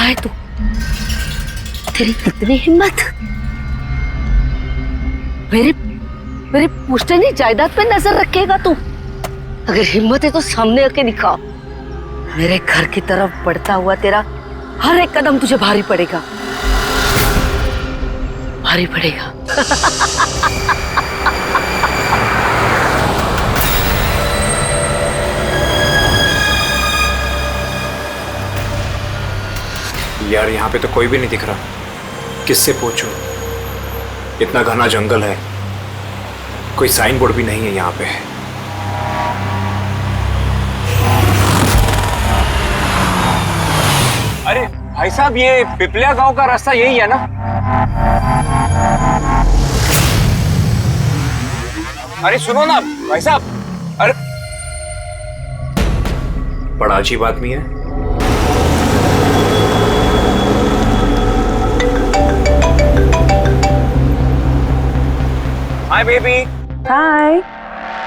है तू? तेरी कितनी हिम्मत! मेरे मेरे पुश्तैनी जायदाद पे नजर रखेगा तू? अगर हिम्मत है तो सामने आके दिखा। मेरे घर की तरफ बढ़ता हुआ तेरा हर एक कदम तुझे भारी पड़ेगा, भारी पड़ेगा। यार यहाँ पे तो कोई भी नहीं दिख रहा, किससे पूछूं? इतना घना जंगल है, कोई साइन बोर्ड भी नहीं है यहाँ पे। अरे भाई साहब, ये पिपलिया गांव का रास्ता यही है ना? अरे सुनो ना भाई साहब, अरे बड़ा अजीब आदमी है। Hi baby. हाय,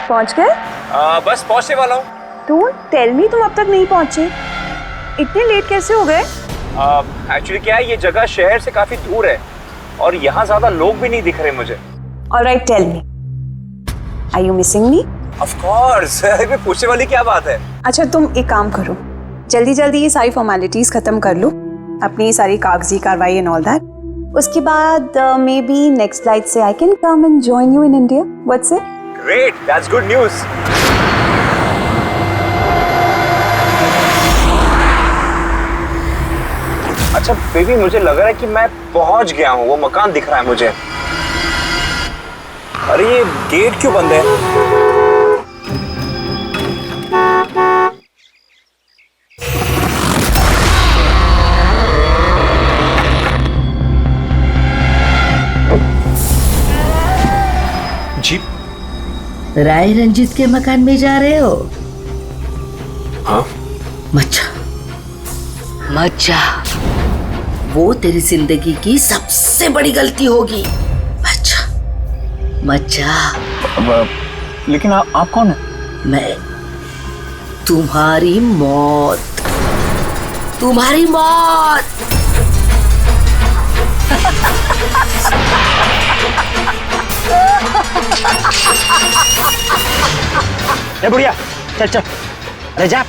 पहुंच गए? बस पहुंचने वाला हूँ। तू टेल मी, तुम अब तक नहीं पहुंचे? इतने लेट कैसे हो गए? एक्चुअली क्या है, ये जगह शहर से काफी दूर है और यहाँ ज्यादा लोग भी नहीं दिख रहे मुझे। Alright, tell me, are you missing me? Of course. इसमें पूछने वाली क्या बात है? अच्छा, तुम एक काम करो, जल्दी जल्दी ये सारी फॉर्मेलिटीज खत्म कर लो, अपनी सारी कागजी कार्रवाई एंड ऑल दैट। उसके बाद मे बी नेक्स्ट फ्लाइट से I can come and join you in India. What's it? Great, that's good news. अच्छा बेबी, मुझे लग रहा है कि मैं पहुंच गया हूँ, वो मकान दिख रहा है मुझे। अरे ये गेट क्यों बंद है? जी राय रंजीत के मकान में जा रहे हो? हाँ। मत जा, वो तेरी जिंदगी की सबसे बड़ी गलती होगी। मत जा। लेकिन आप कौन है? मैं तुम्हारी मौत, तुम्हारी मौत। ए बुढ़िया, चल चल, अरे जा।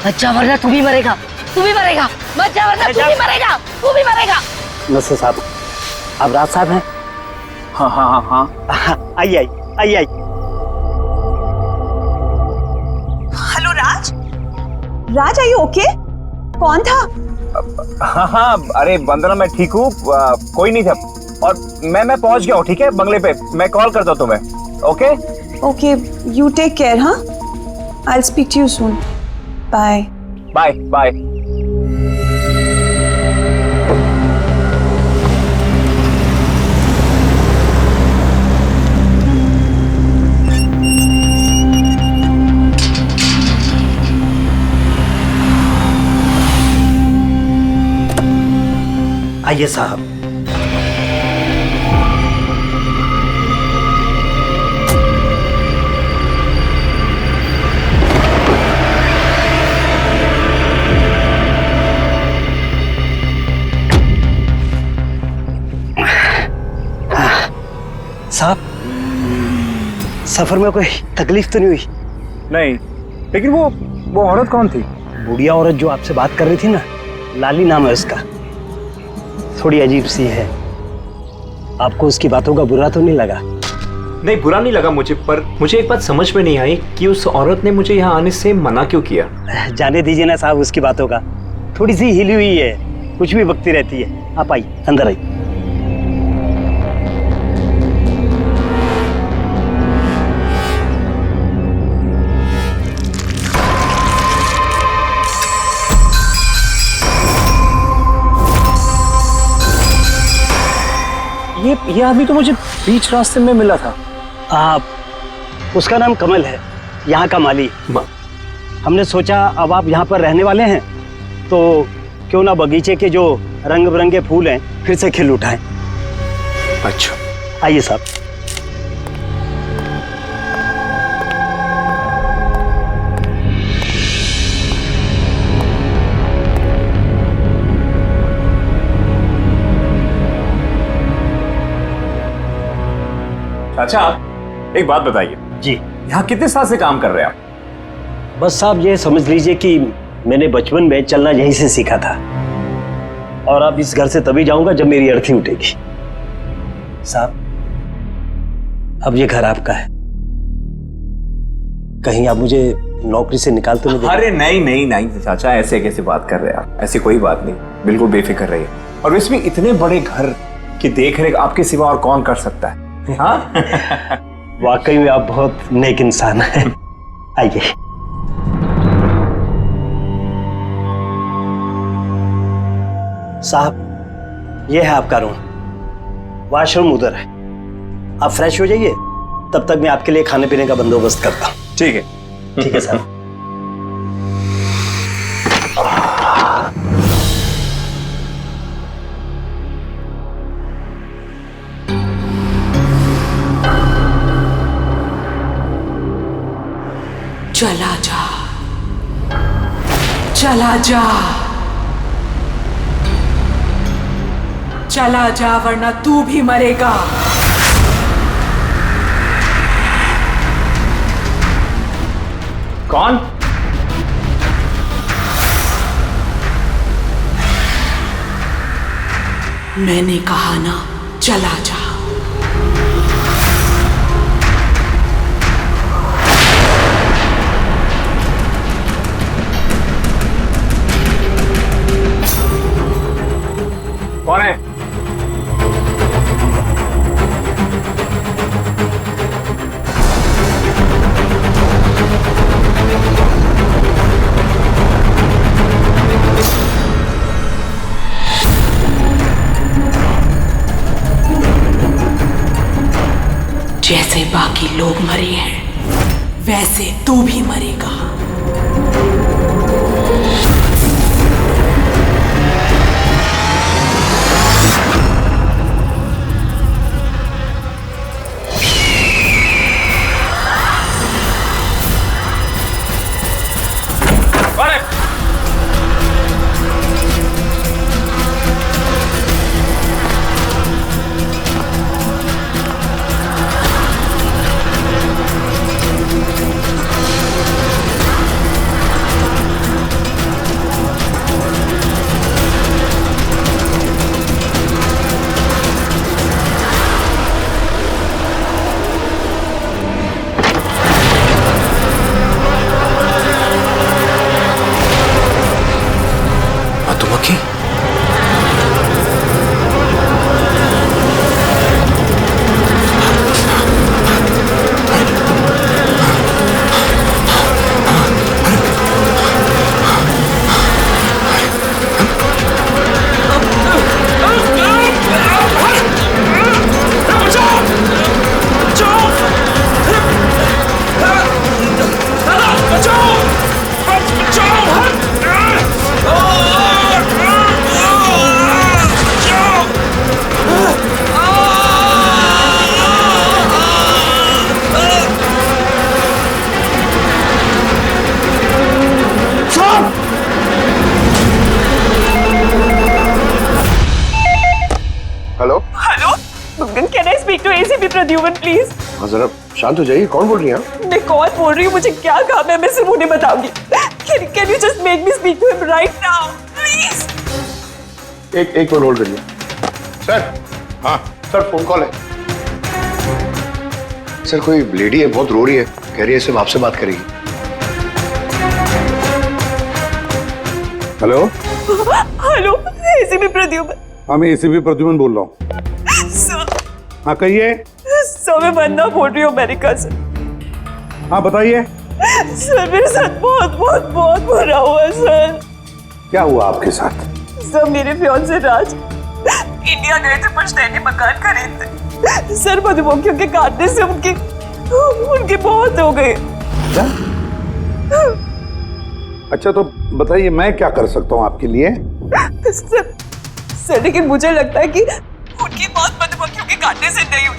अच्छा वरना तू भी मरेगा, तू भी मरेगा। मत जा वरना तू भी मरेगा, तू भी मरेगा। नसर साहब, आप राज साहब हैं? हाँ। आई। Hello Raj, Raj are you okay? कौन था? हाँ, अरे वंदना, मैं ठीक हूँ, कोई नहीं था और मैं पहुंच गया हूँ। ठीक है, बंगले पे मैं कॉल करता हूँ तुम्हें। Okay, you take care. हाँ, I will speak to you soon. Bye bye. आइए साहब। साहब, सफर में कोई तकलीफ तो नहीं हुई? नहीं, लेकिन वो औरत कौन थी? बुढ़िया औरत जो आपसे बात कर रही थी ना, लाली नाम है उसका, थोड़ी अजीब सी है। आपको उसकी बातों का बुरा तो नहीं लगा? नहीं, बुरा नहीं लगा मुझे, पर मुझे एक बात समझ में नहीं आई कि उस औरत ने मुझे यहाँ आने से मना क्यों किया। जाने दीजिए ना साहब उसकी बातों का, थोड़ी सी हिली हुई है, कुछ भी बकती रहती है। आप आइए, अंदर आइए। ये आदमी तो मुझे बीच रास्ते में मिला था। उसका नाम कमल है, यहाँ का माली। हमने सोचा अब आप यहाँ पर रहने वाले हैं तो क्यों ना बगीचे के जो रंग बिरंगे फूल हैं फिर से खिल उठाएं। अच्छा, आइए साहब। चाचा एक बात बताइए जी। यहाँ कितने साल से काम कर रहे हैं आप? बस साहब ये समझ लीजिए कि मैंने बचपन में चलना यहीं से सीखा था, और अब इस घर से तभी जाऊंगा जब मेरी अर्थी उठेगी। साहब अब ये घर आपका है, कहीं आप मुझे नौकरी से निकाल तो नहीं देंगे? अरे नहीं नहीं नहीं चाचा, ऐसे कैसे बात कर रहे हैं आप? ऐसी कोई बात नहीं, बिल्कुल बेफिक्र रहिए। और इसमें इतने बड़े घर की देख रेख आपके सिवा और कौन कर सकता है? हाँ? वाकई में आप बहुत नेक इंसान हैं। आइए। साहब ये है आपका रूम, वॉशरूम उधर है, आप फ्रेश हो जाइए, तब तक मैं आपके लिए खाने पीने का बंदोबस्त करता हूँ। ठीक है। ठीक है साहब। चला जा, चला जा, चला जा, वरना तू भी मरेगा। कौन? मैंने कहा ना, चला जा। कौन है? जैसे बाकी लोग मरे हैं, वैसे तू भी मरेगा। मधुमक्खी? Hello hello, can I speak to ACP Pradyuman please? हाँ जरा शांत हो जाइए, कौन बोल रही हैं आप? मैं कौन बोल रही हूँ, मुझे क्या काम है, मैं सिर्फ उन्हें बताऊंगी। Can you just make me speak to him right now please? एक मिनट होल्ड करिए। सर, हाँ सर, फोन कॉल है। सर कोई लेडी है, बहुत रो रही है, कह रही है सिर्फ आपसे बात करेगी। Hello hello, ACP Pradyuman. हाँ मैं एसीपी प्रद्युमन बोल रहा हूँ। सर, हाँ कहिए। सर मैं वंदना बोल रही हूँ अमेरिका से। हाँ बताइए। सर मेरे साथ बहुत बहुत बहुत बुरा हुआ सर। क्या हुआ आपके साथ? सर मेरे फियांसे राज इंडिया गए थे पुश्तैनी मकान खरीदते। सर मधुमक्खियों के काटने से उनकी मौत हो गई। क्या? अच्छा तो बताइए मैं क्या कर सकता हूँ आपके लिए? सर लेकिन मुझे लगता है कि उनकी मौत मधुमक्खियों के काटने से नहीं हुई।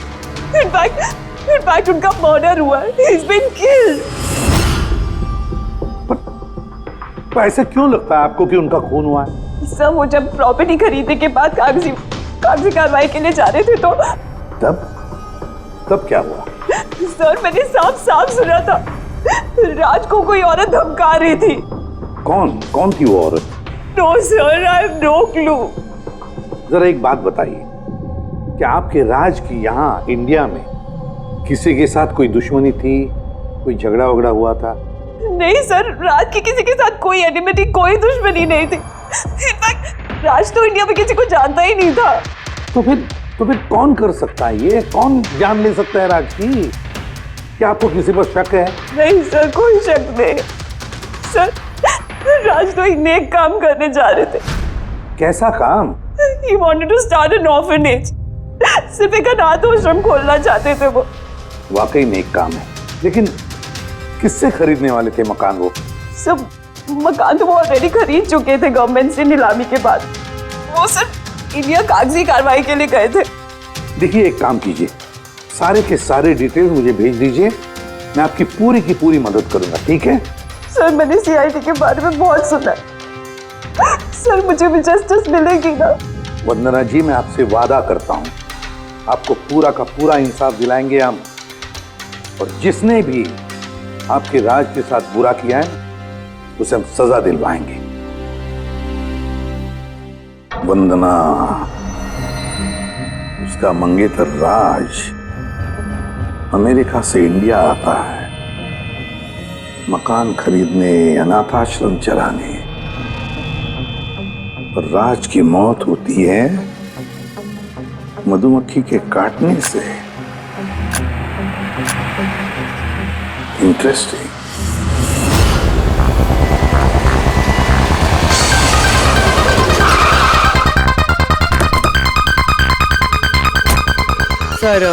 इनफैक्ट उनका मर्डर हुआ है। He's been killed। पर ऐसा क्यों लगता है आपको कि उनका खून हुआ है? सर वो जब प्रॉपर्टी खरीदने के बाद कागजी कार्रवाई के लिए जा रहे थे तो तब तब क्या हुआ? सर मैंने साफ साफ सुना था, राज को कोई औरत धमका रही थी। कौन थी वो औरत? No sir, I have no clue. जरा एक बात बताइए, क्या आपके राज की यहाँ इंडिया में किसी के साथ कोई दुश्मनी थी, कोई झगड़ा वगड़ा हुआ था? नहीं सर, राज की किसी के साथ कोई एनिमिटी, कोई दुश्मनी नहीं थी। इनफैक्ट राज तो इंडिया में किसी को जानता ही नहीं था। तो फिर कौन कर सकता है ये? कौन जान ले सकता है राज की? क्या आपको किसी पर शक है? नहीं सर, कोई शक नहीं। सर राज तो एक नेक काम करने जा रहे थे। कैसा काम? He wanted to start an orphanage. सिर्फ एक अनाथ आश्रम खोलना चाहते थे वो। वाकई नेक काम है, लेकिन किससे खरीदने वाले थे मकान वो? सब मकान तो वो ऑलरेडी खरीद चुके थे गवर्नमेंट से नीलामी के बाद। वो सर इंडिया कागजी कार्रवाई के लिए गए थे। देखिए, एक काम कीजिए, सारे के सारे डिटेल्स मुझे भेज दीजिए, मैं आपकी पूरी की पूरी मदद करूंगा, ठीक है? सर मैंने सीआईडी के बारे में बहुत सुना है। सर मुझे भी जस्टिस मिलेगी ना? वंदना जी, मैं आपसे वादा करता हूं, आपको पूरा का पूरा इंसाफ दिलाएंगे हम, और जिसने भी आपके राज के साथ बुरा किया है उसे हम सजा दिलवाएंगे। वंदना, उसका मंगेतर राज अमेरिका से इंडिया आता है मकान खरीदने, अनाथाश्रम चलाने, और राज की मौत होती है मधुमक्खी के काटने से। इंटरेस्टिंग। सर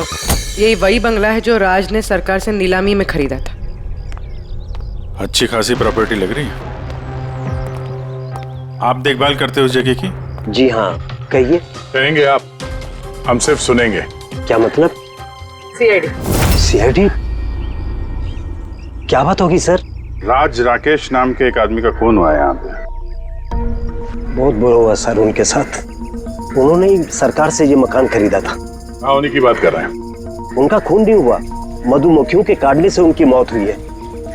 यही वही बंगला है जो राज ने सरकार से नीलामी में खरीदा था। अच्छी खासी प्रॉपर्टी लग रही है। आप देखभाल करते हो उस जगह की? जी हाँ, कहिए। कहेंगे आप, हम सिर्फ सुनेंगे। क्या मतलब? सीआईडी? क्या बात होगी सर? राज राकेश नाम के एक आदमी का खून हुआ है यहाँ पे। बहुत बुरा हुआ सर उनके साथ। उन्होंने ही सरकार से ये मकान खरीदा था। हाँ, उन्हीं की बात कर रहे हैं। उनका खून नहीं हुआ, मधुमक्खियों के काटने से उनकी मौत हुई है।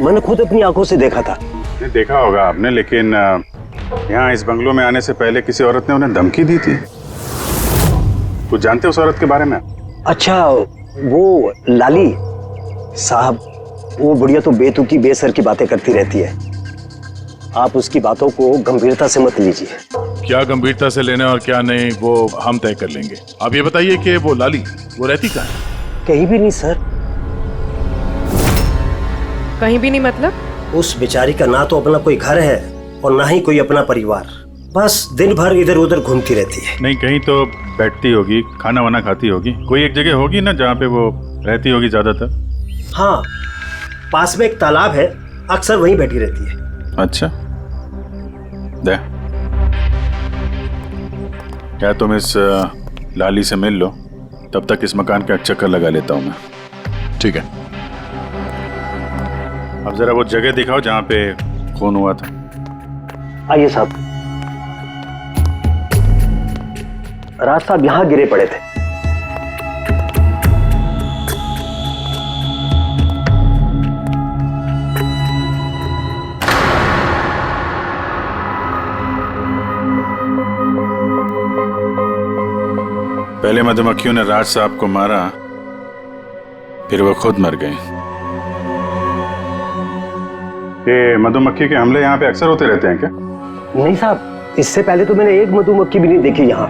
मैंने खुद अपनी आंखों से देखा था। नहीं देखा होगा आपने, लेकिन यहाँ इस बंगलों में आने से पहले किसी औरत ने उन्हें धमकी दी थी। कुछ जानते हो उस औरत के बारे में? अच्छा, वो लाली साहब, वो बुढ़िया तो बेतुकी बेसर की बातें करती रहती है। आप उसकी बातों को गंभीरता से मत लीजिए। क्या गंभीरता से लेना और क्या नहीं वो हम तय कर लेंगे। आप ये बताइए कि वो लाली वो रहती कहाँ है? कहीं भी नहीं सर। कहीं भी नहीं मतलब? उस बेचारी का ना तो अपना कोई घर है और ना ही कोई अपना परिवार। बस दिन भर इधर उधर घूमती रहती है। नहीं, कहीं तो बैठती होगी, खाना वाना खाती होगी, कोई एक जगह होगी ना जहाँ पे वो रहती होगी ज्यादातर। हाँ, पास में एक तालाब है, अक्सर वहीं बैठी रहती है। अच्छा, दे क्या तुम इस लाली से मिल लो, तब तक इस मकान का एक चक्कर लगा लेता हूँ मैं। ठीक है, अब जरा वो जगह दिखाओ जहाँ पे खून हुआ था। आइए साहब। राज साहब यहाँ गिरे पड़े थे। पहले मधुमक्खियों ने राज साहब को मारा, फिर वो खुद मर गए। ये मधुमक्खी के हमले यहाँ पे अक्सर होते रहते हैं क्या? नहीं साहब, इससे पहले तो मैंने एक मधुमक्खी भी नहीं देखी यहाँ।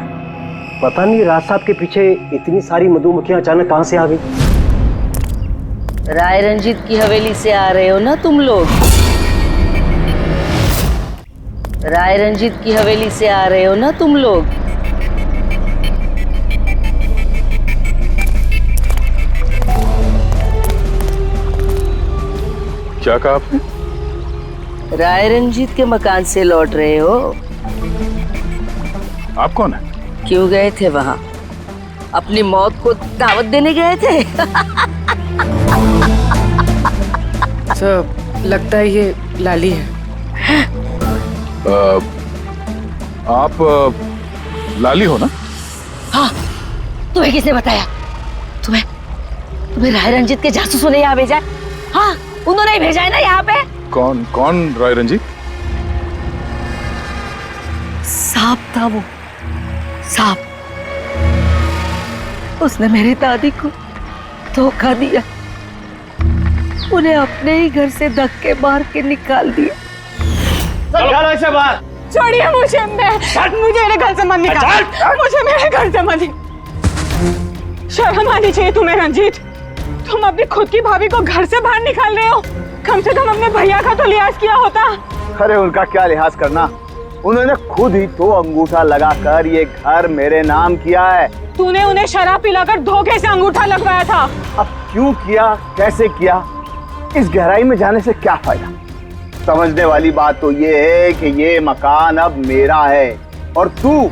पता नहीं राज साहब के पीछे इतनी सारी मधुमक्खियां अचानक कहां से आ गई। राय रंजीत की हवेली से आ रहे हो ना तुम लोग? राय रंजीत की हवेली से आ रहे हो ना तुम लोग? क्या कहा आपने? राय रंजीत के मकान से लौट रहे हो? आप कौन है? क्यों गए थे वहां? अपनी मौत को दावत देने गए थे? सर लगता है ये लाली है। आप लाली हो ना? हाँ, तुम्हें किसने बताया? तुम्हें राय रंजीत के जासूसों ने यहाँ भेजा है? हाँ, उन्होंने ही भेजा है ना यहाँ पे। कौन कौन राय रंजीत? सांप था वो, सांप। उसने मेरी दादी को धोखा दिया, उन्हें अपने ही घर से धक्के मार के निकाल दिया। चलो ऐसे बाहर। छोड़िए मुझे, मुझे मेरे घर से मत निकाल, मुझे मेरे घर से मत निकाल। शर्म आनी चाहिए तुम्हें रंजीत, तुम अपनी खुद की भाभी को घर से बाहर निकाल रहे हो। कम से कम अपने भैया का तो लिहाज किया होता। अरे उनका क्या लिहाज करना, उन्होंने खुद ही तो अंगूठा लगाकर ये घर मेरे नाम किया है। तूने उन्हें शराब पिलाकर धोखे से अंगूठा लगवाया था। अब क्यों किया, कैसे किया, इस गहराई में जाने से क्या फायदा। समझने वाली बात तो ये है कि ये मकान अब मेरा है और तू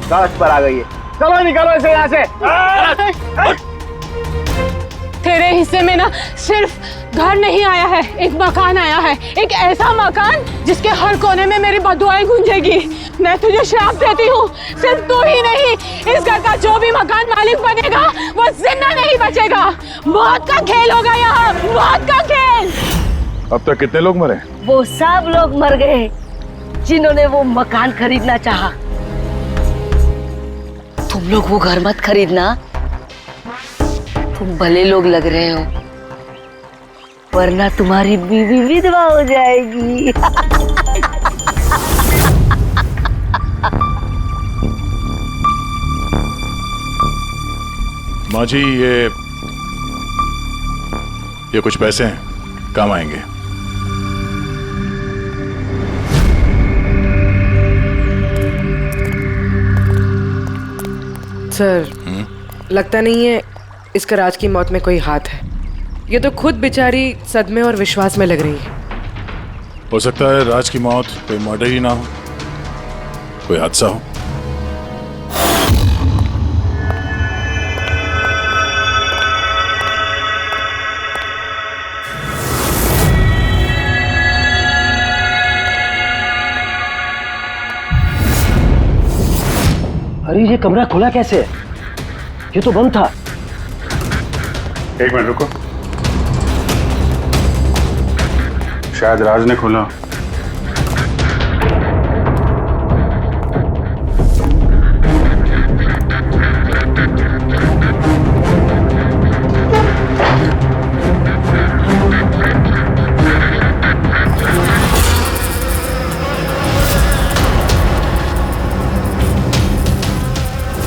सड़क पर आ गई है। चलो निकलो इसे यहाँ से। तेरे हिस्से में ना सिर्फ घर नहीं आया है, एक मकान आया है, एक ऐसा मकान जिसके हर कोने में मेरी बदुआएं गूंजेगी। मैं तुझे श्राप देती हूँ, सिर्फ तू ही नहीं, इस घर का जो भी मकान मालिक बनेगा वो जिंदा नहीं बचेगा। मौत का खेल होगा यहाँ, मौत का खेल। अब तक कितने लोग मरे? वो सब लोग मर गए जिन्होंने वो मकान खरीदना चाहा। तुम लोग वो घर मत खरीदना, तुम भले लोग लग रहे हो, वरना तुम्हारी बीवी विधवा हो जाएगी। माँ जी, ये कुछ पैसे हैं, काम आएंगे। सर, लगता नहीं है इसका राज की मौत में कोई हाथ है। ये तो खुद बेचारी सदमे और विश्वास में लग रही है। हो सकता है राज की मौत कोई मर्डर ही ना हो, कोई हादसा हो। अरे ये कमरा खुला कैसे है? ये तो बंद था। एक मिनट रुको, शायद राज ने खोला।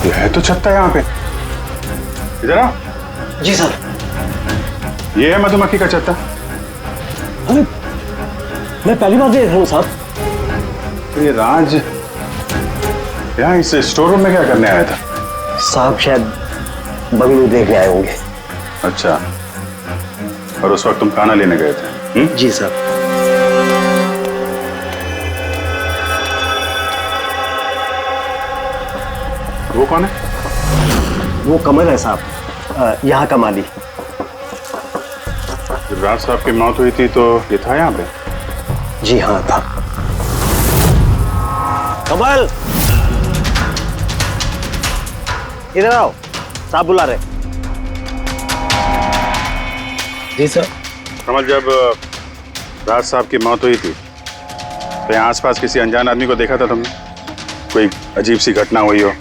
ये है तो छत्ता यहाँ पे। इधर आओ। जी सर। ये है मधुमक्खी का छत्ता। अरे मैं पहली बार देख रहा हूँ साहब। तो ये राज यहाँ इस स्टोर रूम में क्या करने आया था? साहब शायद बंगलू देखने आए होंगे। अच्छा, और उस वक्त तुम खाना लेने गए थे? जी सर। वो कौन है? वो कमल है साहब, यहाँ का माली। जब राज साहब की मौत हुई थी तो ये था यहाँ पे? जी हाँ था। कमल इधर आओ, साहब बुला रहे। जी सर। कमल, जब राज साहब की मौत हुई थी तो यहाँ आसपास किसी अनजान आदमी को देखा था तुमने? कोई अजीब सी घटना हुई हो?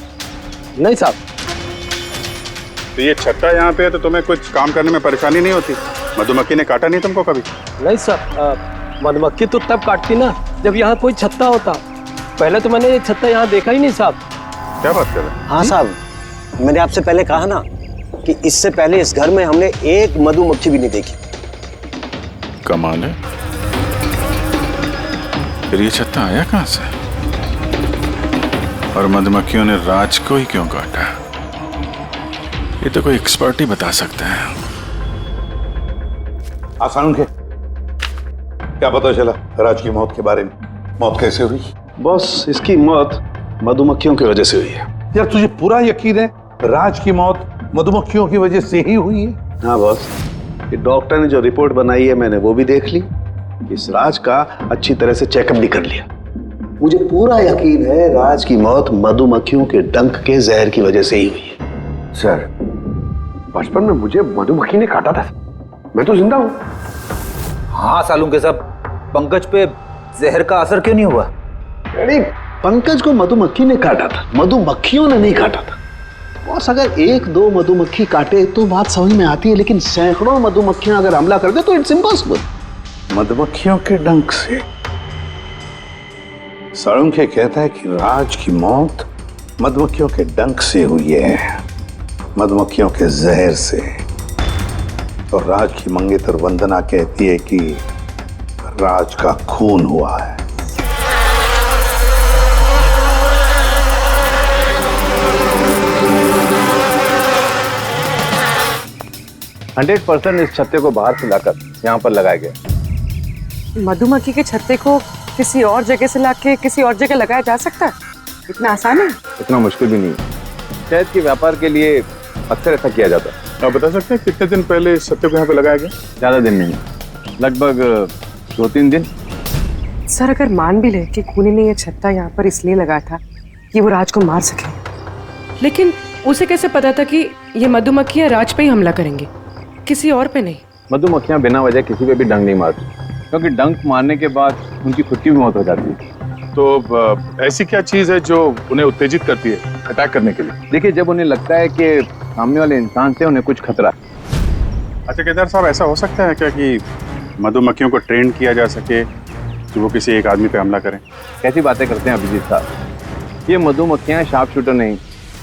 नहीं साहब। तो ये छत्ता यहाँ पे है तो तुम्हें कुछ काम करने में परेशानी नहीं होती? मधुमक्खी ने काटा नहीं तुमको कभी? नहीं सर, मधुमक्खी तो तब काटती ना जब यहाँ कोई छत्ता होता। पहले तो मैंने ये छत्ता यहाँ देखा ही नहीं साहब। क्या बात कर रहे हैं? हाँ साहब, मैंने आपसे पहले कहा ना कि इससे पहले इस घर में हमने एक मधुमक्खी भी नहीं देखी। कमाल है, फिर ये छत्ता आया कहाँ से? और मधुमक्खियों ने राज को ही क्यों काटा? ये तो कोई एक्सपर्ट ही बता सकता है। आसान के क्या पता चला राज की मौत के बारे में? मौत कैसे हुई? बॉस, इसकी मौत मधुमक्खियों की वजह से हुई है। यार तुझे पूरा यकीन है राज की मौत मधुमक्खियों की वजह से ही हुई है? हाँ बॉस, ये डॉक्टर ने जो रिपोर्ट बनाई है मैंने वो भी देख ली, इस राज का अच्छी तरह से चेकअप भी कर लिया। मुझे पूरा यकीन है राज की मौत मधुमक्खियों के डंक के जहर की वजह से ही हुई है। सर, बचपन में मुझे मधुमक्खी ने काटा था, मैं तो जिंदा हूं। हाँ सालू के साहब, पंकज पे जहर का असर क्यों नहीं हुआ? अरे पंकज को मधुमक्खी ने काटा था, मधुमक्खियों ने नहीं काटा था। बॉस, अगर एक दो मधुमक्खी काटे तो बात समझ में आती है, लेकिन सैकड़ों मधुमक्खियां अगर हमला कर दे तो इट्स इम्पॉसिबल। मधुमक्खियों के डंक से साळुंखे कहता है कि राज की मौत मधुमक्खियों के डंक से हुई है, मधुमक्खियों के जहर से। और राज की मंगेतर वंदना कहती है कि राज का खून हुआ है। 100% इस छत्ते को बाहर से लाकर यहाँ पर लगाया गया। मधुमक्खी के छत्ते को किसी और जगह से लाके किसी और जगह लगाया जा सकता है? इतना आसान है? इतना मुश्किल भी नहीं है। शहद के व्यापार के लिए अक्सर ऐसा किया जाता है। आप बता सकते हैं कितने दिन पहले इस छत्ते को यहाँ पे लगाया गया? ज्यादा दिन नहीं, लगभग 2-3 दिन। सर, अगर मान भी ले कि खूनी ने ये छत्ता यहाँ पर इसलिए लगाया था कि वो राज को मार सके, लेकिन उसे कैसे पता था कि ये मधुमक्खियाँ राज पे ही हमला करेंगी, किसी और पे नहीं? मधुमक्खियां बिना वजह किसी पे भी डंक नहीं मारती, क्योंकि डंक मारने के बाद उनकी खुद की भी मौत हो जाती है। तो ऐसी क्या चीज है जो उन्हें उत्तेजित करती है अटैक करने के लिए? देखिए, जब उन्हें लगता है कि सामने वाले इंसान से उन्हें कुछ खतरा है। अच्छा केदार साहब, ऐसा हो सकता है क्या कि मधुमक्खियों को ट्रेन किया जा सके कि वो किसी एक आदमी पे हमला करें? कैसी बातें करते हैं अभिजीत साहब, ये मधुमक्खियां शार्प शूटर नहीं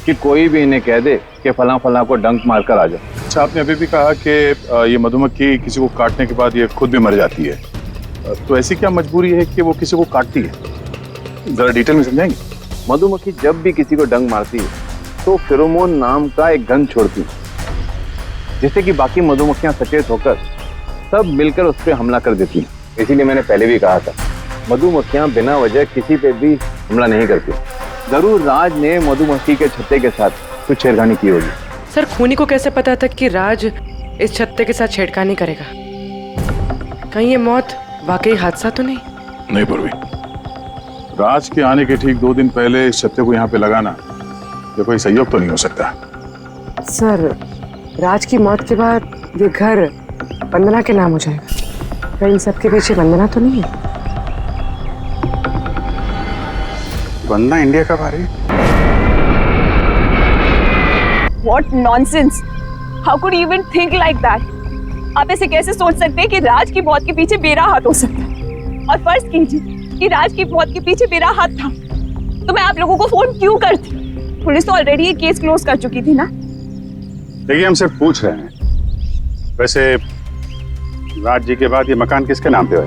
कि कोई भी इन्हें कह दे कि फलां फलां को डंक मारकर आ जाए। अच्छा, आपने अभी भी कहा कि ये मधुमक्खी किसी को काटने के बाद ये खुद भी मर जाती है, तो ऐसी क्या मजबूरी है कि वो किसी को काटती है? जरा डिटेल में समझाएंगे? मधुमक्खी जब भी किसी को डंक मारती है तो फेरोमोन नाम का एक गंध छोड़ती है, जिससे कि बाकी मधुमक्खियां सचेत होकर सब मिलकर उस पर हमला कर देती हैं। इसीलिए मैंने पहले भी कहा था, मधुमक्खियां बिना वजह किसी पे भी हमला नहीं करती। जरूर राज ने मधुमक्खी के छत्ते के साथ कुछ छेड़खानी की होगी। सर, खूनी को कैसे पता था कि राज इस छत्ते के साथ छेड़खानी करेगा? कहीं ये मौत वाकई हादसा तो नहीं? नहीं पूर्वी, राज के आने के ठीक 2 दिन पहले इस छत्ते को यहाँ पे लगाना ये कोई संयोग तो नहीं हो सकता। सर, राज की मौत के बाद ये घर वंदना के नाम हो जाएगा, कहीं सबके पीछे वंदना तो नहीं है? वंदना इंडिया कब आ रही है? What nonsense! How could you even think like that? आप ऐसे कैसे सोच सकते हैं कि राज की मौत के पीछे मेरा हाथ हो सकता है? और फर्ज कीजिए कि राज की मौत के पीछे मेरा हाथ था, तो मैं आप लोगों को फोन क्यों करती? पुलिस तो ऑलरेडी ये केस क्लोज कर चुकी थी ना। देखिए, हम सिर्फ पूछ रहे हैं। वैसे राज जी के बाद ये मकान किसके नाम पे है?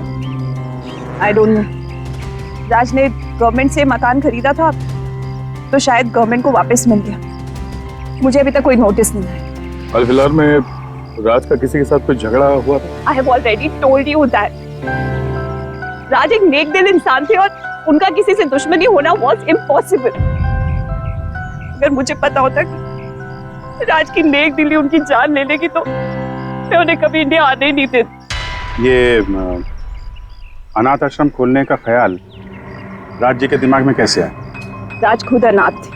I don't know. राज ने गवर्नमेंट से मकान खरीदा था, तो शायद गवर्नमेंट को वापस मिल गया। मुझे अभी तक कोई नोटिस नहीं है। हाल फिलहाल में राज का किसी के साथ कोई झगड़ा हुआ था? I have already told you that. राज एक नेक दिल इंसान थे और उनका किसी से दुश्मनी होना was impossible. अगर मुझे पता होता कि राज की नेक दिली उनकी जान ले लेगी तो मैं उन्हें कभी इंडिया आने ही नहीं देती। ये अनाथ आश्रम खोलने का ख्याल राज जी के दिमाग में कैसे आया? राज खुद अनाथ थे,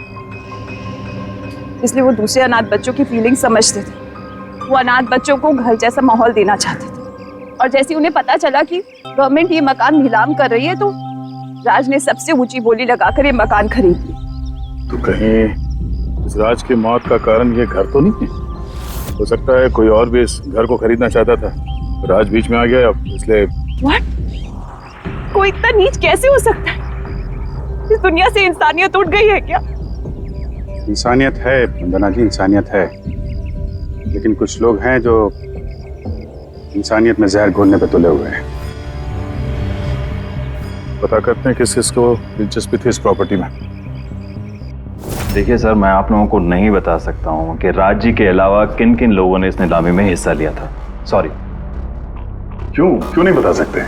इसलिए वो दूसरे अनाथ बच्चों की फीलिंग समझते थे। वो अनाथ बच्चों को घर जैसा माहौल देना चाहते थे, और जैसे उन्हें पता चला कि गवर्नमेंट ये मकान नीलाम कर रही है तो राज ने सबसे ऊंची बोली लगाकर ये मकान खरीद लिया। तो कहीं इस राज की मौत का कारण ये घर तो नहीं है? हो सकता है कोई और भी इस घर को खरीदना चाहता था, राज बीच में आ गया इसलिए। What? कोई इतना नीच कैसे हो सकता है? इस दुनिया से इंसानियत उठ गई है क्या? इंसानियत है वंदना जी, इंसानियत है, लेकिन कुछ लोग हैं जो इंसानियत में जहर घोलने पे तुले हुए हैं। पता करते हैं किस किसको दिलचस्पी थी इस प्रॉपर्टी में। देखिए सर, मैं आप लोगों को नहीं बता सकता हूँ कि राज जी के अलावा किन किन लोगों ने इस नीलामी में हिस्सा लिया था। सॉरी। क्यों नहीं बता सकते?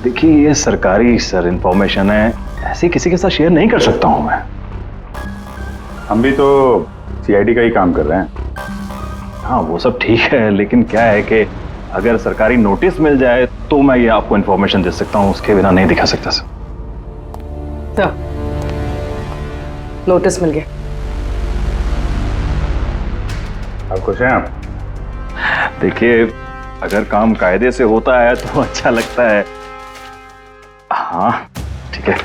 देखिए, ये सरकारी सर इंफॉर्मेशन है, ऐसे किसी के साथ शेयर नहीं कर सकता हूँ मैं। हम भी तो सीआईडी का ही काम कर रहे हैं। हाँ, वो सब ठीक है, लेकिन क्या है कि अगर सरकारी नोटिस मिल जाए तो मैं ये आपको इन्फॉर्मेशन दे सकता हूँ, उसके बिना नहीं दिखा सकता सर। तो नोटिस मिल गया। आप खुश हैं आप? देखिए, अगर काम कायदे से होता है तो अच्छा लगता है। हाँ ठीक है,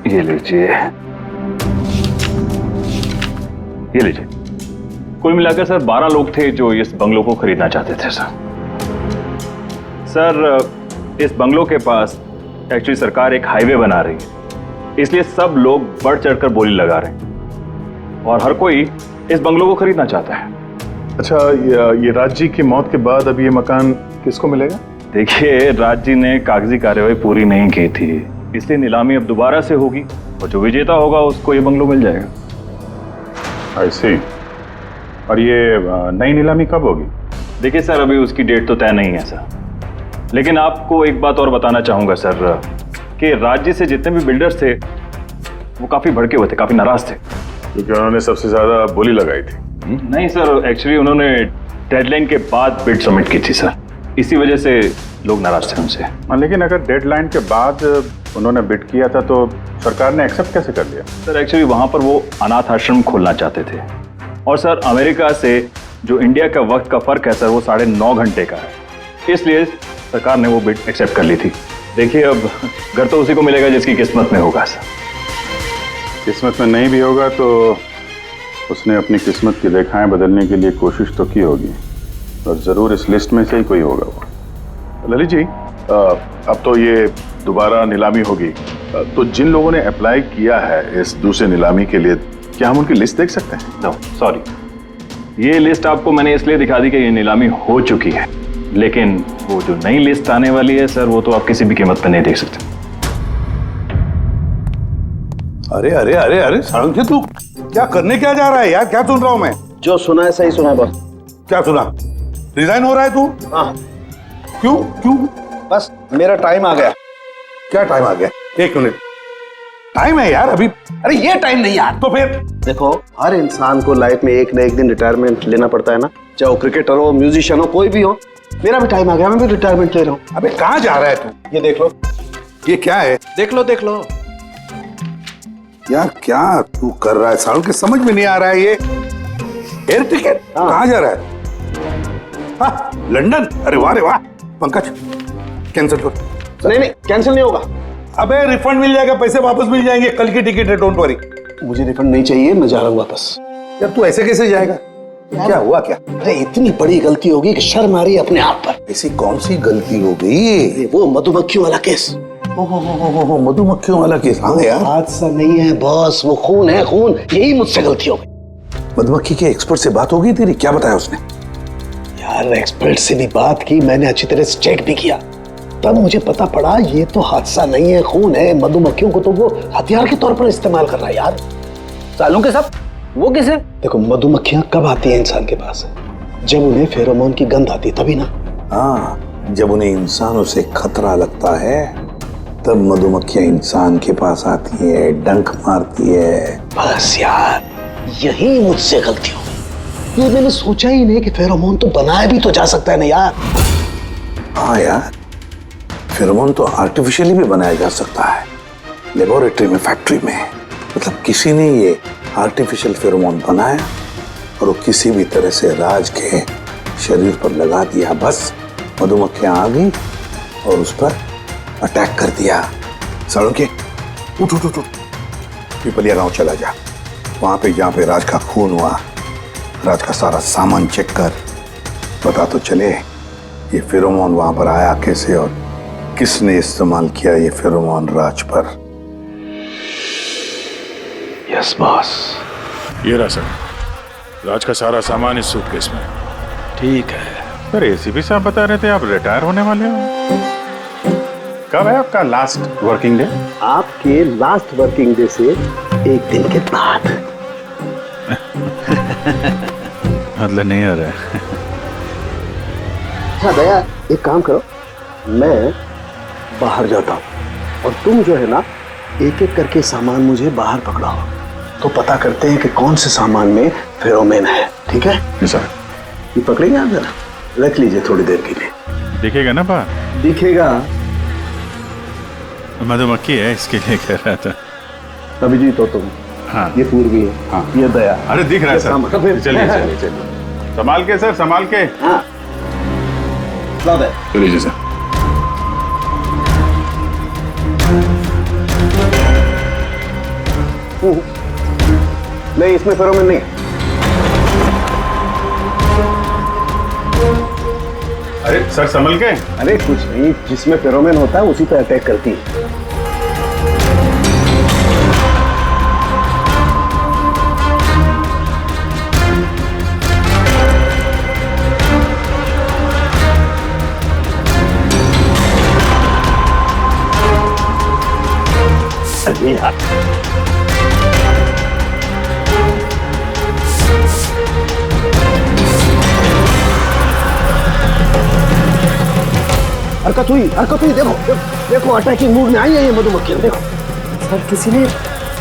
ये लीजिए, ये लीजिए। कुल मिलाकर सर 12 लोग थे जो इस बंगलों को खरीदना चाहते थे सर। सर इस बंगलों के पास एक्चुअली सरकार एक हाईवे बना रही है, इसलिए सब लोग बढ़ चढ़कर बोली लगा रहे हैं और हर कोई इस बंगलों को खरीदना चाहता है। अच्छा, ये राज जी की मौत के बाद अब ये मकान किसको मिलेगा? देखिए, राज जी ने कागजी कार्यवाही पूरी नहीं की थी, इसलिए नीलामी अब दोबारा से होगी और जो विजेता होगा उसको ये बंगलो मिल जाएगा। आई सी। और ये नई नीलामी कब होगी? देखिए सर, अभी उसकी डेट तो तय नहीं है सर, लेकिन आपको एक बात और बताना चाहूंगा सर कि राज जी से जितने भी बिल्डर्स थे वो काफी भड़के हुए थे, काफी नाराज थे, क्योंकि उन्होंने सबसे ज्यादा बोली लगाई थी। नहीं सर, एक्चुअली उन्होंने डेडलाइन के बाद बिड सबमिट की थी सर, इसी वजह से लोग नाराज थे उनसे। लेकिन अगर डेडलाइन के बाद उन्होंने बिड किया था तो सरकार ने एक्सेप्ट कैसे कर लिया? सर एक्चुअली वहां पर वो अनाथ आश्रम खोलना चाहते थे और सर अमेरिका से जो इंडिया का वक्त का फर्क है सर वो 9.5 घंटे का है, इसलिए सरकार ने वो बिड एक्सेप्ट कर ली थी। देखिए, अब घर तो उसी को मिलेगा जिसकी किस्मत में होगा सर। किस्मत में नहीं भी होगा तो उसने अपनी किस्मत की रेखाएं बदलने के लिए कोशिश तो की होगी और जरूर इस लिस्ट में से ही कोई होगा वो। ललित जी, अब तो ये दोबारा नीलामी होगी, तो जिन लोगों ने अप्लाई किया है इस दूसरे नीलामी के लिए, क्या हम उनकी लिस्ट देख सकते हैं? नो सॉरी, ये लिस्ट आपको मैंने इसलिए दिखा दी कि ये नीलामी हो चुकी है, लेकिन वो जो नई लिस्ट आने वाली है सर वो तो आप किसी भी कीमत पर नहीं देख सकते। अरे अरे अरे अरे साळुंखे, तू क्या करने क्या जा रहा है यार? क्या सुन रहा हूं मैं? जो सुना है सही सुना है बॉस। क्या सुना? रिजाइन हो रहा है तू? हाँ। क्यों क्यों? बस मेरा टाइम आ गया। क्या टाइम आ गया? 1 मिनट टाइम है यार अभी। अरे ये टाइम नहीं यार। तो फिर देखो, हर इंसान को लाइफ में एक न एक दिन रिटायरमेंट लेना पड़ता है ना, चाहे वो क्रिकेटर हो, म्यूजिशियन हो, कोई भी हो। मेरा भी टाइम आ गया, मैं भी रिटायरमेंट ले रहा हूँ। अबे कहाँ जा रहा है तू? ये देख लो। ये क्या है? देख लो देख लो। यार क्या तू कर रहा है सालू के? समझ में नहीं आ रहा है ये। एयर टिकट कहाँ जा रहा है? हाँ, लंदन। अरे वाह रे वाह। पंकज कैंसिल कर। नहीं नहीं, कैंसिल नहीं होगा। अबे रिफंड मिल जाएगा, पैसे वापस मिल जाएंगे, कल की टिकट है, डोंट वरी। मुझे रिफंड नहीं चाहिए, मैं जा रहा हूँ वापस। यार तू ऐसे कैसे जाएगा? क्या हुआ क्या? अरे इतनी बड़ी गलती होगी कि शर्म आ रही है अपने आप पर। ऐसी कौन सी गलती हो गई? वो मधुमक्खियों वाला केस। मधुमक्खियों वाला केस? हाँ यार, हादसा नहीं है बॉस, वो खून है खून। यही मुझसे गलती हो गई। मधुमक्खी के एक्सपर्ट से बात हो गई तेरी? क्या बताया उसने? यार एक्सपर्ट से भी बात की, मैंने अच्छी तरह से चेक भी किया, तब मुझे पता पड़ा ये तो हादसा नहीं है, खून है। मधुमक्खियों को तो वो हथियार के तौर पर इस्तेमाल कर रहा है यार। सालों के सब वो किसे? देखो, मधुमक्खियां कब आती हैं इंसान के पास? जब उन्हें फेरोमोन की गंध आती तभी ना। हाँ, जब उन्हें इंसानों से खतरा लगता है तब मधुमक्खियां इंसान के पास आती है, डंक मारती है। बस यार, यही मुझसे गलती हो गई। ये मैंने सोचा ही नहीं कि फेरोमोन तो बनाया भी तो जा सकता है ना यार। हाँ यार, फेरोमोन तो आर्टिफिशियली भी बनाया जा सकता है, लेबोरेटरी में, फैक्ट्री में। मतलब किसी ने ये आर्टिफिशियल फेरोमोन बनाया और वो किसी भी तरह से राज के शरीर पर लगा दिया। बस मधुमक्खियां आ गई और उस पर अटैक कर दिया। साळुंखे, उठ उठ उठ उठ, पिपलिया गांव चला जा। वहां पे जहां पे राज का खून हुआ, राज का सारा सामान चेक कर, पता तो चले ये फेरोमोन वहां पर आया कैसे और किसने इस्तेमाल किया ये फेरोमोन राज पर। Yes boss. ये रहा सर, राज का सारा सामान इस सूटकेस में। ठीक है। सर एसीपी साहब बता रहे थे आप रिटायर होने वाले हो। कब है आपका लास्ट वर्किंग डे? आपके लास्ट वर्किंग डे से 1 दिन के बाद। मतलब नहीं हो रहा है। अच्छा दया, एक काम करो, मैं बाहर जाता हूँ और तुम जो है ना, एक एक करके सामान मुझे बाहर पकड़ाओ, तो पता करते हैं कि कौन से सामान में फेरोमोन है। ठीक है सर? ये पकड़ेंगे आप? जरा रख लीजिए थोड़ी देर के लिए। दिखेगा ना बाहर? दिखेगा। मधुमक्खी है इसके लिए कह रहा था। अभिजीत हो तुम? हाँ ये पूर्वी है, हाँ ये दया। अरे दिख रहा है सर, चलिए चलिए चलिए, संभाल के सर, संभाल के। हाँ चलिए जी सर। नहीं, इसमें फेरोमोन नहीं है। अरे सर संभल के। अरे कुछ नहीं, जिसमें फेरोमोन होता है उसी पे अटैक करती है। हरकत हुई, देखो देखो, अटैकिंग मूड में आई है ये मधुमक्खी, देखो। सर किसी ने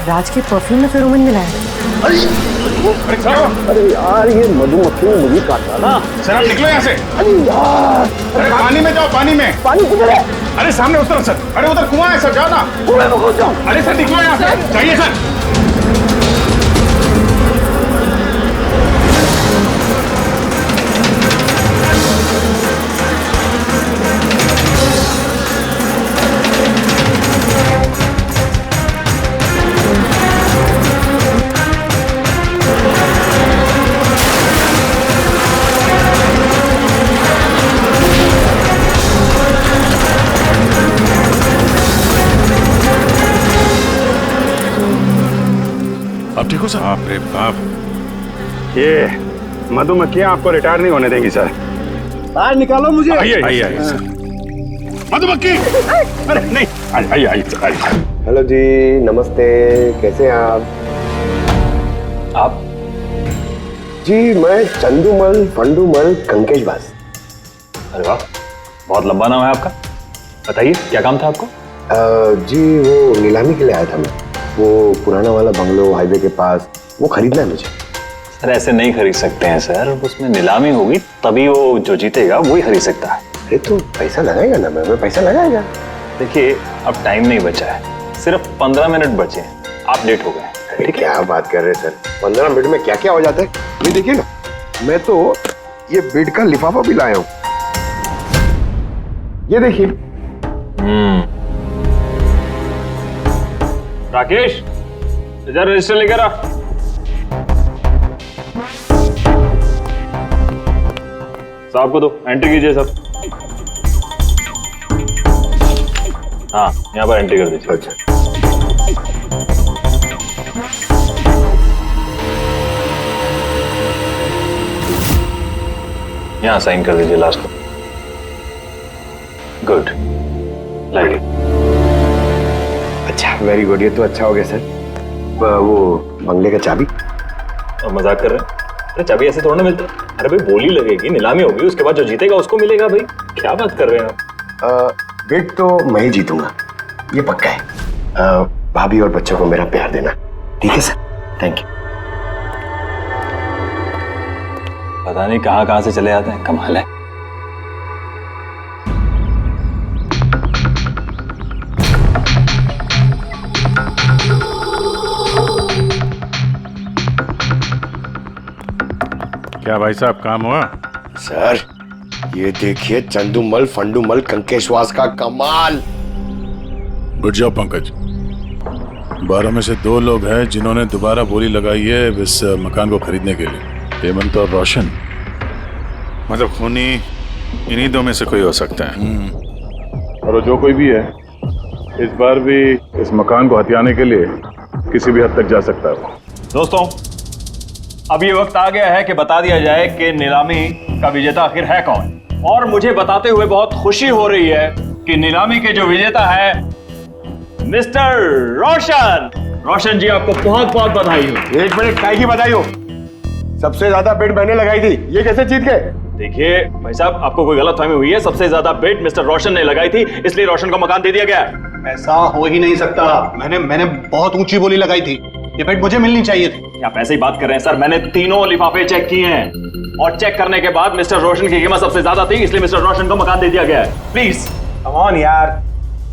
राज के परफ्यूम में फेरोमोन मिलाया। अरे यार, ये मधुमक्खी ने मुझे काटा ना। सर आप निकलो यहाँ से। अरे यार, अरे पानी में जाओ, पानी में। पानी किधर है? अरे सामने उस तरफ सर। अरे उधर कुआं है सर, जाओ ना। कुएं में घुस जाओ। अरे सर निकलो यहाँ से, जाइए सर। आप ठीक हो सर? बाप रे बाप, ये मधुमक्खियां आपको रिटायर नहीं होने देंगी सर। बाहर निकालो मुझे। आइए आइए आइए सर। मधुमक्खी, अरे नहीं, आइए आइए आइए। हेलो जी, नमस्ते, कैसे हैं आप? जी मैं चंदूमल फंडूमल कंकेशवास। अरे वाह, बहुत लंबा नाम है आपका। बताइए क्या काम था आपको? जी वो नीलामी के लिए आया था मैं, वो पुराना वाला बंगलो हाईवे के पास, वो खरीदना है मुझे। सर ऐसे नहीं खरीद सकते हैं सर, उसमें नीलामी होगी तभी वो जो जीतेगा वही खरीद सकता है। अरे तो पैसा लगाएगा ना, मैं पैसा लगाएगा। देखिए अब टाइम नहीं बचा है, सिर्फ 15 मिनट बचे हैं, आप लेट हो गए। ठीक है, क्या बात कर रहे हैं सर, 15 मिनट में क्या क्या हो जाता है। ये देखिए ना, मैं तो ये बेड का लिफाफा भी लाया हूँ, ये देखिए। राकेश इधर रजिस्टर लेकर आ। साहब को दो, एंट्री कीजिए साहब। हाँ यहाँ पर एंट्री कर दीजिए। अच्छा, यहाँ साइन कर दीजिए लास्ट में। Good, like. अच्छा वेरी गुड, ये तो अच्छा हो गया सर। वो बंगले का चाबी? और मजाक कर रहे हैं? अरे चाबी ऐसे थोड़ा ना मिलता है। अरे भाई बोली लगेगी, नीलामी होगी, उसके बाद जो जीतेगा उसको मिलेगा। भाई क्या बात कर रहे हैं आप? बेट तो मैं ही जीतूंगा, ये पक्का है। भाभी और बच्चों को मेरा प्यार देना, ठीक है सर? Thank you. पता नहीं कहाँ कहाँ से चले आते हैं, कमाल है। क्या भाई साहब काम हुआ? सर ये देखिए, चंदूमल फंडूमल कंकेशवास का कमाल। उठ जाओ पंकज, 12 में से 2 लोग हैं जिन्होंने दोबारा बोली लगाई है इस मकान को खरीदने के लिए, हेमंत और रोशन। मतलब खूनी इन्हीं 2 में से कोई हो सकता है। और जो कोई भी है इस बार भी इस मकान को हथियाने के लिए किसी भी हद तक जा सकता है। दोस्तों अब ये वक्त आ गया है कि बता दिया जाए कि नीलामी का विजेता आखिर है कौन। और मुझे बताते हुए बहुत खुशी हो रही है कि नीलामी के जो विजेता है मिस्टर रोशन। रोशन जी आपको बहुत बहुत बधाई हो। 1 मिनट, काय की बधाई हो? सबसे ज्यादा बेट मैंने लगाई थी, ये कैसे जीत गए? देखिए भाई साहब, आपको कोई गलतफहमी हुई है। सबसे ज्यादा बेट मिस्टर रोशन ने लगाई थी, इसलिए रोशन को मकान दे दिया गया। ऐसा हो ही नहीं सकता। मैंने बहुत ऊंची बोली लगाई थी, ये बेट मुझे मिलनी चाहिए थी। आप ऐसे ही बात कर रहे हैं सर, मैंने तीनों लिफाफे चेक किए हैं और चेक करने के बाद मिस्टर रोशन की कीमत सबसे ज्यादा थी, इसलिए मिस्टर रोशन को मकान दे दिया गया है। प्लीज कम ऑन यार,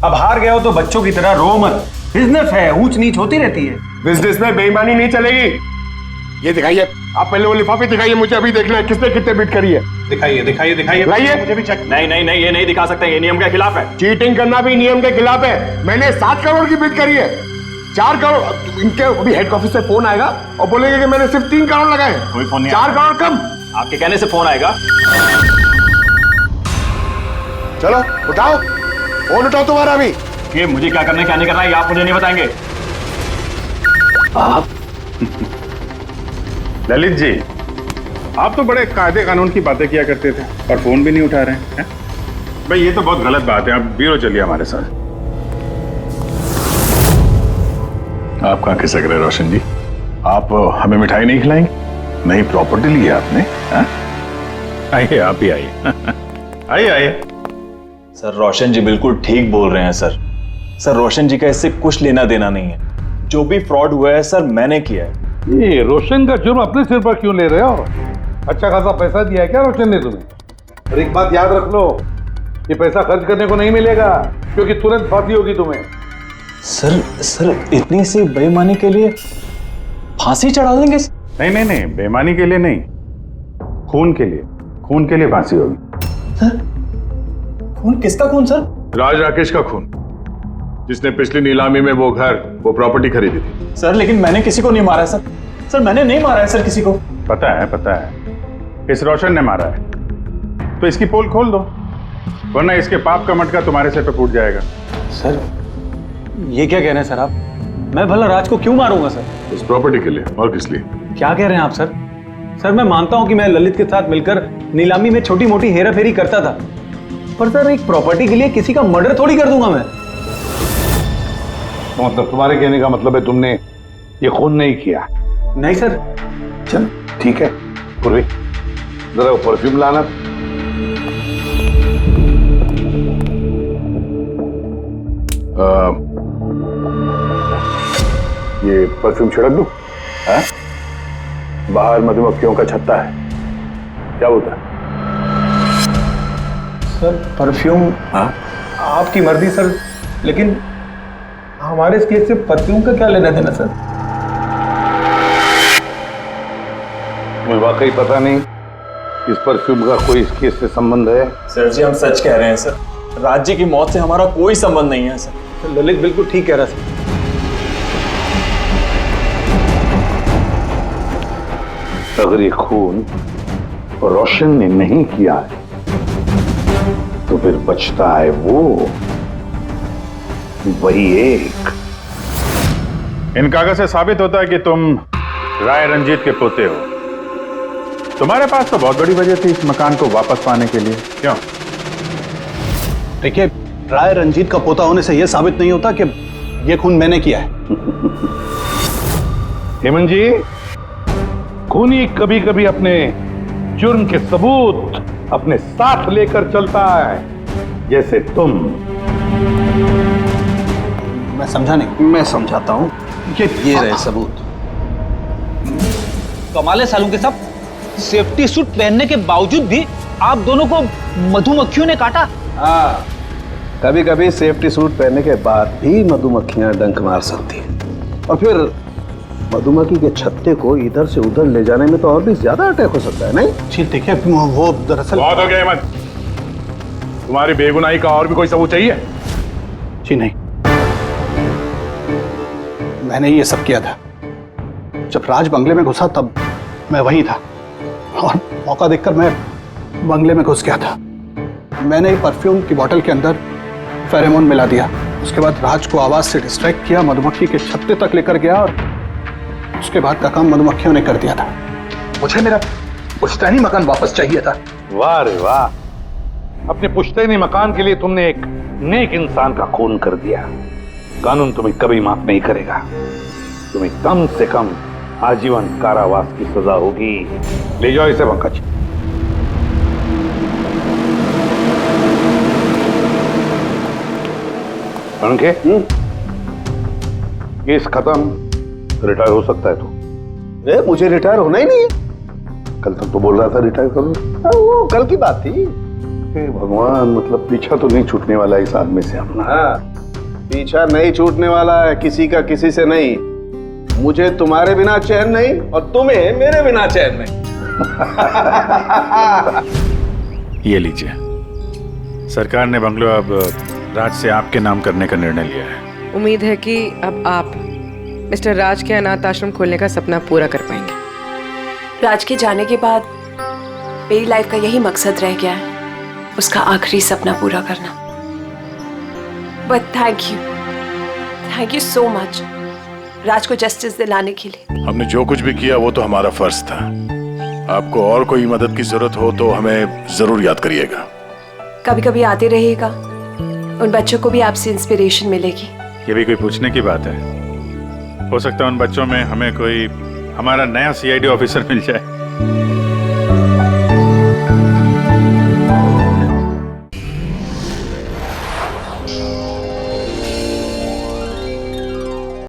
अब हार गए हो तो बच्चों की तरह रो मत, बिजनेस है, ऊंच नीच होती रहती है। बिजनेस में बेईमानी नहीं चलेगी। ये दिखाइए, आप पहले वो लिफाफे दिखाइए, मुझे अभी देखना है किसने कितने बिट करी है। दिखाइए दिखाइए दिखाइए, लाइए मुझे भी चेक। नहीं नहीं नहीं, ये नहीं दिखा सकते, ये नियम के खिलाफ है। चीटिंग करना भी नियम के खिलाफ है। मैंने 7 करोड़ की बिट करी है, 4 करोड़। इनके अभी हेड ऑफिस से फोन आएगा और बोलेंगे कि मैंने सिर्फ 3 करोड़ लगाए। कोई फोन नहीं 4 करोड़ कम। आपके कहने से फोन आएगा। चलो उठाओ, फोन उठाओ तुम्हारा अभी। ये मुझे क्या करना है क्या नहीं करना है, ये आप मुझे नहीं बताएंगे। आप ललित जी, आप तो बड़े कायदे कानून की बातें किया करते थे और फोन भी नहीं उठा रहे हैं। भाई ये तो बहुत गलत बात है। आप ब्यूरो चलिए हमारे साथ। आप कहाँ खिसक रहे रोशन जी? आप हमें मिठाई नहीं खिलाएंगे? नई प्रॉपर्टी ली है आपने? आइए, आप ही आइए। आइए आइए। सर रोशन जी बिल्कुल ठीक बोल रहे हैं सर। सर रोशन जी का इससे कुछ लेना देना नहीं है। जो भी फ्रॉड हुआ है सर मैंने किया है। ये रोशन का जुर्म अपने सिर पर क्यों ले रहे हो? अच्छा खासा पैसा दिया है क्या रोशन ने तुम्हें? और एक बात याद रख लो, ये पैसा खर्च करने को नहीं मिलेगा, क्योंकि तुरंत फांसी होगी तुम्हें। सर इतनी सी बेईमानी के लिए फांसी चढ़ा देंगे? नहीं नहीं नहीं, बेईमानी के लिए नहीं, खून के लिए फांसी होगी। सर खून? किसका खून सर? राज राकेश का खून, जिसने पिछली नीलामी में वो प्रॉपर्टी खरीदी थी। सर लेकिन मैंने किसी को नहीं मारा है सर। सर मैंने नहीं मारा है सर किसी को। पता है, इस रोशन ने मारा है। तो इसकी पोल खोल दो, वरना इसके पाप का मटका तुम्हारे सिर पे फूट जाएगा। सर ये क्या कह रहे हैं सर आप? मैं भला राज को क्यों मारूंगा सर? इस प्रॉपर्टी के लिए, और किस लिए? क्या कह रहे हैं आप सर? सर मैं मानता हूं कि मैं ललित के साथ मिलकर नीलामी में छोटी मोटी हेरा फेरी करता था, पर सर एक प्रॉपर्टी के लिए किसी का मर्डर थोड़ी कर दूंगा मैं। मतलब तुम्हारे कहने का मतलब है तुमने ये खून नहीं किया? नहीं सर। चल ठीक है, पूर्वी जरा वो परफ्यूम लाना। ये परफ्यूम छिड़क दूं? बाहर मधुमक्खियों का छत्ता है, क्या होता है? Sir perfume? हाँ आपकी मर्जी सर, लेकिन हमारे इस केस से परफ्यूम का क्या लेना देना सर? मुझे वाकई पता नहीं इस परफ्यूम का कोई इस केस से संबंध है। सर जी हम सच कह रहे हैं सर, राज्य की मौत से हमारा कोई संबंध नहीं है सर। ललित बिल्कुल ठीक कह रहा सर। अगर ये खून रोशन ने नहीं किया है तो फिर बचता है वही एक। इन कागज से साबित होता है कि तुम राय रंजीत के पोते हो। तुम्हारे पास तो बहुत बड़ी वजह थी इस मकान को वापस पाने के लिए, क्यों? देखिए, राय रंजीत का पोता होने से यह साबित नहीं होता कि यह खून मैंने किया है। हेमंत जी, खूनी कभी कभी अपने जुर्म के सबूत अपने साथ लेकर चलता है, जैसे तुम। मैं समझा नहीं। मैं समझाता हूं। ये रहे सबूत। कमाल है सालू के साहब, सेफ्टी सूट पहनने के बावजूद भी आप दोनों को मधुमक्खियों ने काटा। हाँ, कभी कभी सेफ्टी सूट पहनने के बाद भी मधुमक्खियां डंक मार सकती हैं, और फिर मधुमक्खी के छत्ते को इधर से उधर ले जाने में तो और भी ज्यादा अटैक हो सकता है, नहीं? जी देखिए, वो दरअसल बहुत हो गया हेमंत, तुम्हारी बेगुनाही का और भी कोई सबूत चाहिए? जी नहीं, मैंने ये सब किया था। जब राज बंगले में घुसा तब मैं वहीं था, और मौका देखकर मैं बंगले में घुस गया था। मैंने परफ्यूम की बोतल के अंदर फेरोमोन मिला दिया। उसके बाद राज को आवाज से डिस्ट्रैक्ट किया, मधुमक्खी के छत्ते तक लेकर गया, और उसके बाद का काम मधुमक्खियों ने कर दिया था। मुझे मेरा पुश्तैनी मकान वापस चाहिए था। वाह रे वाह, अपने पुश्तैनी मकान के लिए तुमने एक नेक इंसान का खून कर दिया। कानून तुम्हें कभी माफ नहीं करेगा। तुम्हें कम से कम आजीवन कारावास की सजा होगी। ले जाओ इसे पंकज। पंखे, केस खत्म, रिटायर हो सकता है तू। मुझे रिटायर होना ही नहीं है। कल तक तो बोल रहा था रिटायर करो। वो कल की बात थी। भगवान, मतलब पीछा तो नहीं छूटने वाला इस आदमी से अपना। पीछा नहीं छूटने वाला है किसी का किसी से नहीं। मुझे तुम्हारे बिना चैन नहीं और तुम्हें मेरे बिना चैन नहीं। ये लीजिए, सरकार ने बंगलो अब राज से आपके नाम करने का निर्णय लिया है। उम्मीद है कि अब आप मिस्टर राज के अनाथ आश्रम खोलने का सपना पूरा कर पाएंगे। राज के जाने के बाद मेरी लाइफ का यही मकसद रह गया है, उसका आखिरी सपना पूरा करना। But thank you so much Raj को जस्टिस दिलाने के लिए। हमने जो कुछ भी किया वो तो हमारा फर्ज था। आपको और कोई मदद की जरूरत हो तो हमें जरूर याद करिएगा। कभी कभी आते रहिएगा, उन बच्चों को भी आपसे इंस्पिरेशन मिलेगी। ये भी कोई पूछने की बात है? हो सकता है उन बच्चों में हमें कोई हमारा नया सीआईडी ऑफिसर मिल जाए।